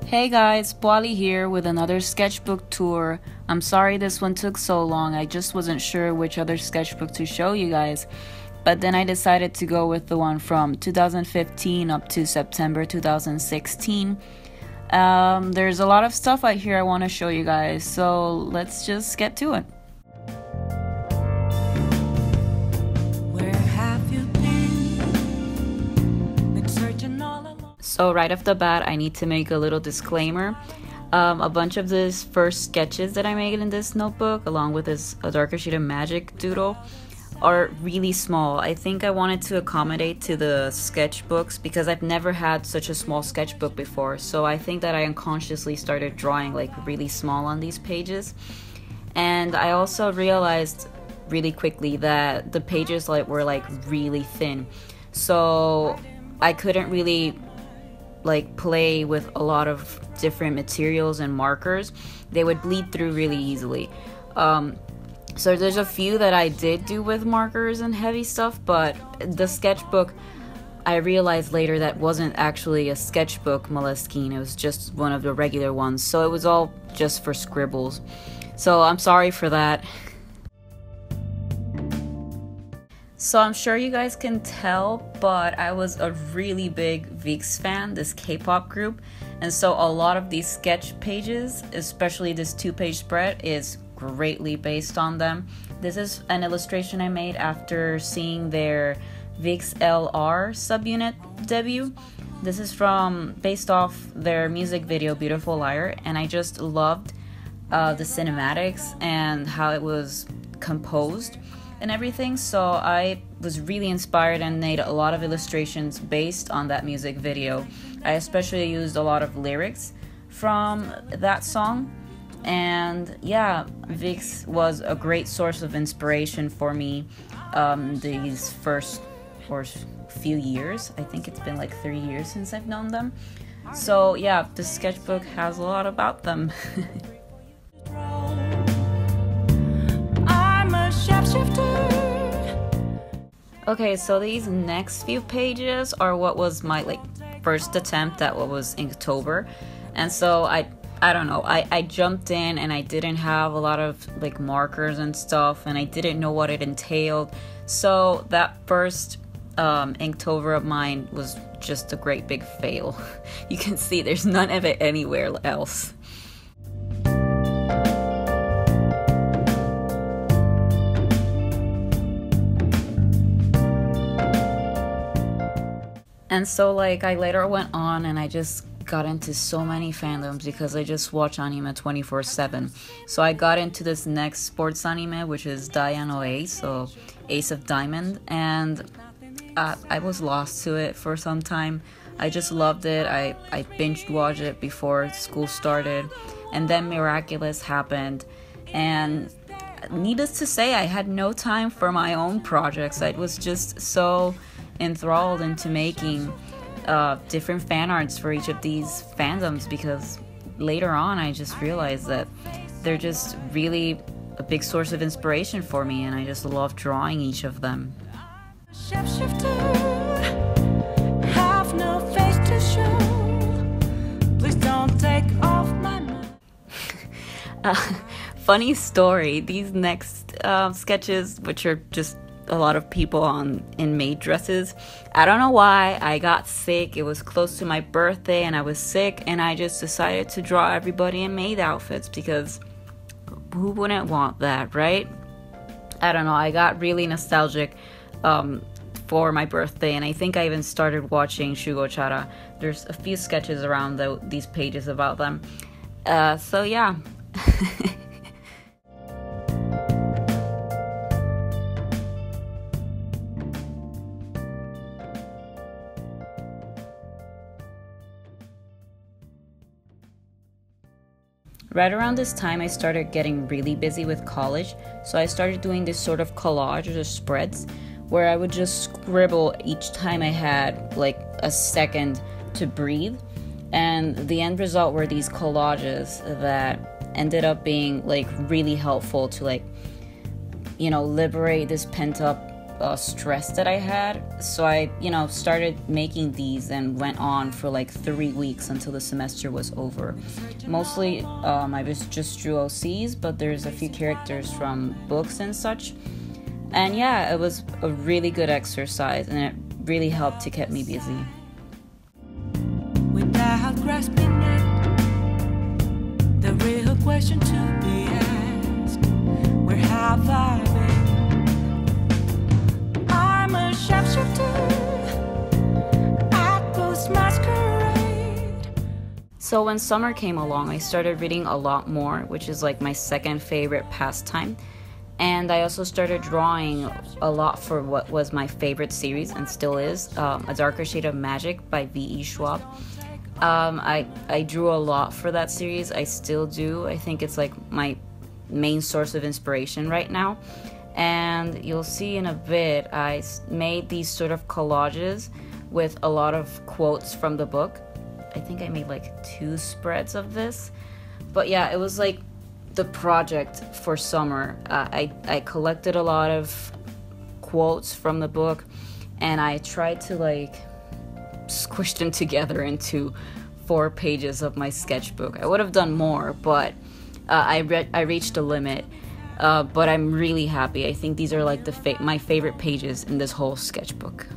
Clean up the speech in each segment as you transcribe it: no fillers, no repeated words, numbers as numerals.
Hey guys, Boali here with another sketchbook tour. I'm sorry this one took so long, I just wasn't sure which other sketchbook to show you guys. But then I decided to go with the one from 2015 up to September 2016. There's a lot of stuff out here I want to show you guys, so let's just get to it. So right off the bat, I need to make a little disclaimer. A bunch of these first sketches that I made in this notebook, along with this A Darker Shade of Magic doodle, are really small. I think I wanted to accommodate to the sketchbooks because I've never had such a small sketchbook before. So I think that I unconsciously started drawing like really small on these pages. And I also realized really quickly that the pages were really thin. So I couldn't really play with a lot of different materials and markers. They would bleed through really easily. So there's a few that I did do with markers and heavy stuff, but the sketchbook, I realized later that wasn't actually a sketchbook Moleskine. It was just one of the regular ones. So it was all just for scribbles. So I'm sorry for that. So I'm sure you guys can tell, but I was a really big VIXX fan, this K-pop group. And so a lot of these sketch pages, especially this 2-page spread, is greatly based on them. This is an illustration I made after seeing their VIXX LR subunit debut. This is based off their music video Beautiful Liar, and I just loved the cinematics and how it was composed and everything. So I was really inspired and made a lot of illustrations based on that music video. I especially used a lot of lyrics from that song. And yeah, VIXX was a great source of inspiration for me these first few years. I think it's been 3 years since I've known them. So yeah, the sketchbook has a lot about them. Okay, so these next few pages are what was my first attempt at what was Inktober. And so I don't know, I jumped in and I didn't have a lot of markers and stuff, and I didn't know what it entailed. So that first Inktober of mine was just a great big fail. You can see there's none of it anywhere else. And so I later went on and I just got into so many fandoms because I just watch anime 24/7. So I got into this next sports anime, which is Diamond Ace, so Ace of Diamond, and I was lost to it for some time. I just loved it. I binged watched it before school started, and then Miraculous happened, and needless to say, I had no time for my own projects. I was just so enthralled into making different fan arts for each of these fandoms, because later on I just realized that they're just really a big source of inspiration for me, and I just love drawing each of them. Funny story, these next sketches, which are just a lot of people in maid dresses. I don't know why, I got sick. It was close to my birthday and I was sick, and I just decided to draw everybody in maid outfits because who wouldn't want that, right? I don't know, I got really nostalgic for my birthday, and I think I even started watching Shugo Chara. There's a few sketches around these pages about them. So yeah. Right around this time, I started getting really busy with college, so I started doing this sort of collage or spreads where I would just scribble each time I had a second to breathe, and the end result were these collages that ended up being really helpful to liberate this pent up stress that I had. So I, started making these and went on for like 3 weeks until the semester was over. Mostly, I just drew OCs, but there's a few characters from books and such. And yeah, it was a really good exercise, and it really helped to keep me busy. Without grasping it, the real question to be asked, where have I been? I'm a sharpshooter at Post Masquerade. So when summer came along, I started reading a lot more, which is like my second favorite pastime. And I also started drawing a lot for what was my favorite series and still is, A Darker Shade of Magic by V.E. Schwab. I drew a lot for that series. I still do. I think it's like my main source of inspiration right now. And you'll see in a bit, I made these sort of collages with a lot of quotes from the book. I think I made like 2 spreads of this. But yeah, it was like the project for summer. I collected a lot of quotes from the book, and I tried to like squish them together into 4 pages of my sketchbook. I would have done more, but I reached a limit. But I'm really happy. I think these are like my favorite pages in this whole sketchbook.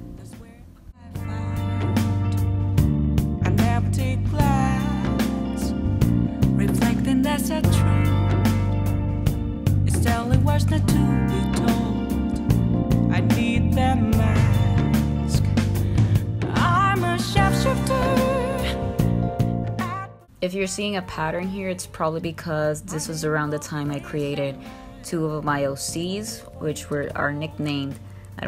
An empty glass, reflecting that's a truth. It's telling words not to be told. I need that mask. I'm a sharpshooter. If you're seeing a pattern here, it's probably because this was around the time I created 2 of my OCs, which are nicknamed. I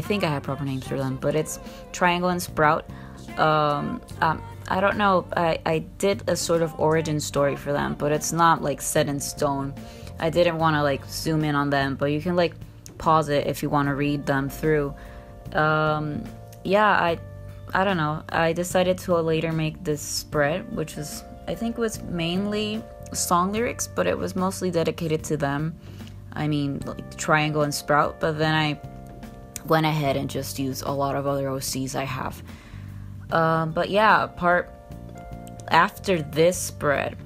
think I have proper names for them, but it's Triangle and Sprout. I don't know, I did a sort of origin story for them, but it's not like set in stone. I didn't want to like zoom in on them, but you can like pause it if you want to read them through. I don't know. I decided to later make this spread, which was mainly song lyrics, but it was mostly dedicated to them. I mean, like Triangle and Sprout, but then I went ahead and just used a lot of other OCs I have. But yeah, after this spread,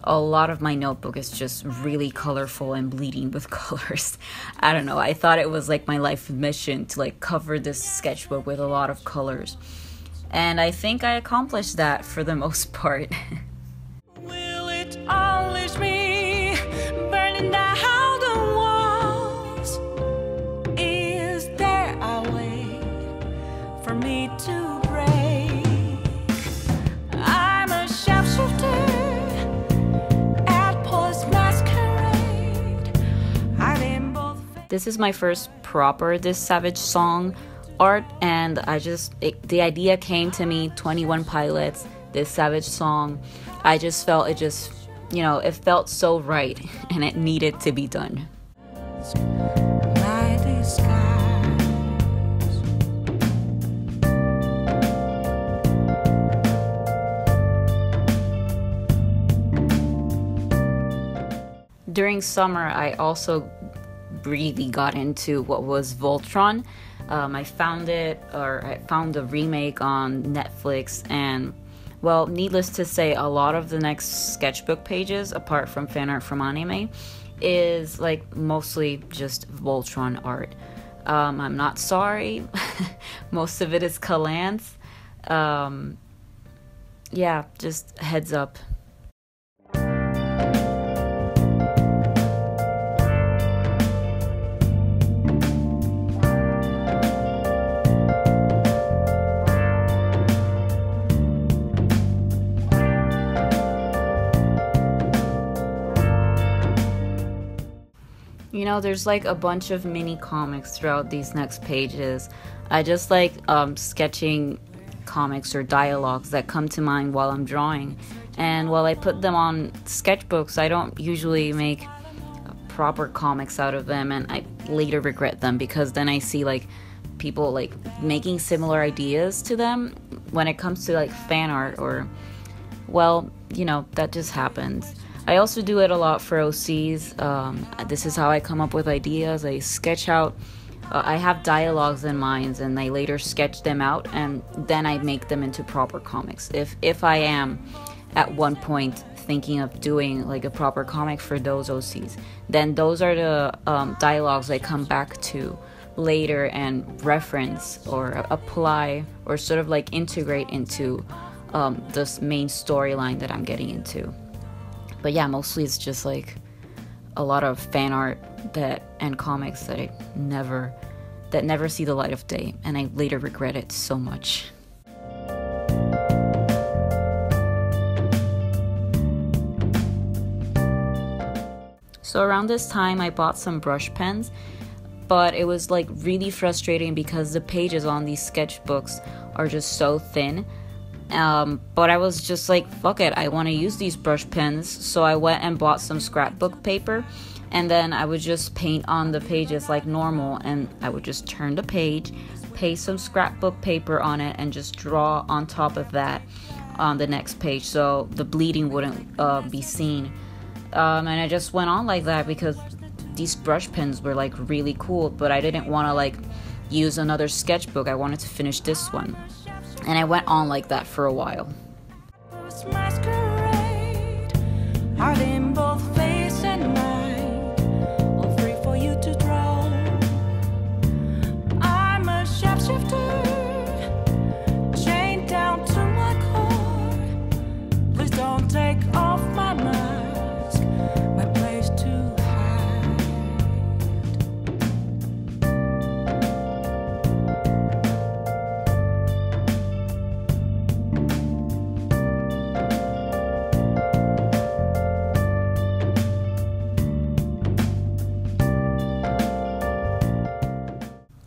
a lot of my notebook is just really colorful and bleeding with colors. I don't know. I thought it was like my life mission to like cover this sketchbook with a lot of colors. And I think I accomplished that for the most part. Will it unleash me, burning down the walls? Is there a way for me to break? I'm a sharpshooter at Post Masquerade. I'm both. This is my first proper This Savage song art, and the idea came to me, 21 Pilots, This Savage song. I just felt it felt so right, and it needed to be done. My disguise. During summer, I also really got into what was Voltron. I found a remake on Netflix, and well, needless to say, a lot of the next sketchbook pages, apart from fan art from anime, is like mostly just Voltron art. I'm not sorry. Most of it is Kalance. Yeah, just heads up. There's like a bunch of mini comics throughout these next pages. I just like sketching comics or dialogues that come to mind while I'm drawing. And while I put them on sketchbooks, I don't usually make proper comics out of them, and I later regret them because then I see like people like making similar ideas to them when it comes to like fan art, or well, that just happens. I also do it a lot for OCs. This is how I come up with ideas. I sketch out I have dialogues in mind, and I later sketch them out, and then I make them into proper comics. If I am at one point thinking of doing like a proper comic for those OCs, then those are the dialogues I come back to later and reference or apply or sort of like integrate into this main storyline that I'm getting into. But yeah, mostly it's just like a lot of fan art and comics that never see the light of day, and I later regret it so much. So around this time I bought some brush pens, but it was like really frustrating because the pages on these sketchbooks are just so thin. But I was just like, fuck it, I want to use these brush pens. So I went and bought some scrapbook paper, and then I would just paint on the pages like normal, and I would just turn the page, paste some scrapbook paper on it, and just draw on top of that on the next page so the bleeding wouldn't be seen. And I just went on like that because these brush pens were like really cool, but I didn't want to like use another sketchbook. I wanted to finish this one, and I went on like that for a while. Masquerade, heart in both face and mind, all free for you to draw. I'm a shapeshifter, chained down to my core. Please don't take off my mask, my place to hide.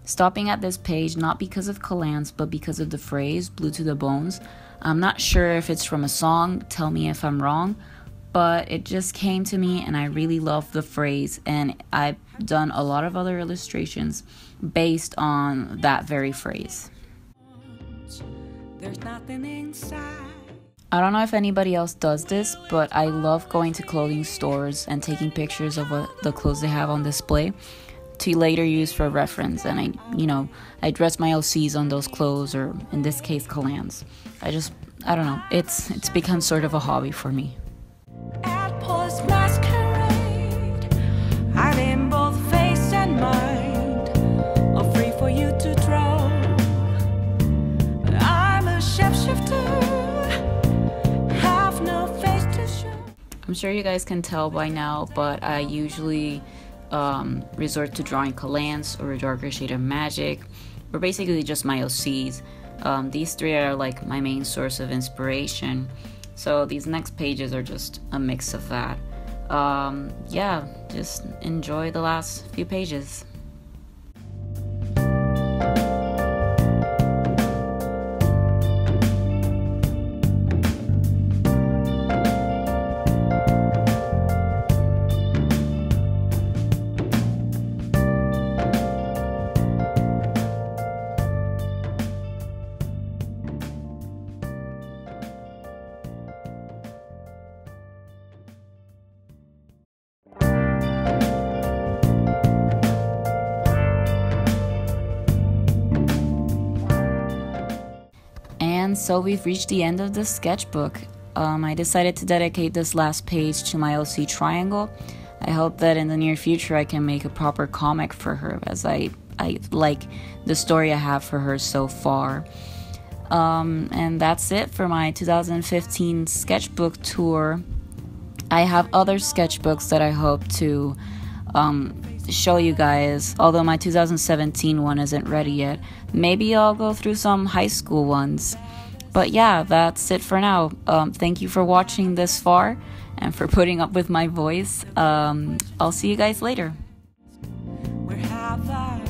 Stopping at this page not because of Kalance, but because of the phrase "blue to the bones." I'm not sure if it's from a song, tell me if I'm wrong, but it just came to me and I really love the phrase, and I've done a lot of other illustrations based on that very phrase. There's nothing inside. I don't know if anybody else does this, but I love going to clothing stores and taking pictures of the clothes they have on display to later use for reference, and I dress my OCs on those clothes, or in this case Kalance. I don't know, it's become sort of a hobby for me. At post masquerade, heart in both face and mind, all free for you to draw. I'm a shapeshifter, have no face to show. I'm sure you guys can tell by now, but I usually resort to drawing Kalance or a darker shade of Magic, or basically just my OCs. These three are like my main source of inspiration, so these next pages are just a mix of that. Yeah, just enjoy the last few pages. And so we've reached the end of the sketchbook. I decided to dedicate this last page to my OC Triangle. I hope that in the near future I can make a proper comic for her, as I like the story I have for her so far. And that's it for my 2015 sketchbook tour. I have other sketchbooks that I hope to show you guys, although my 2017 one isn't ready yet. Maybe I'll go through some high school ones. But yeah, that's it for now. Thank you for watching this far and for putting up with my voice. I'll see you guys later. Where have I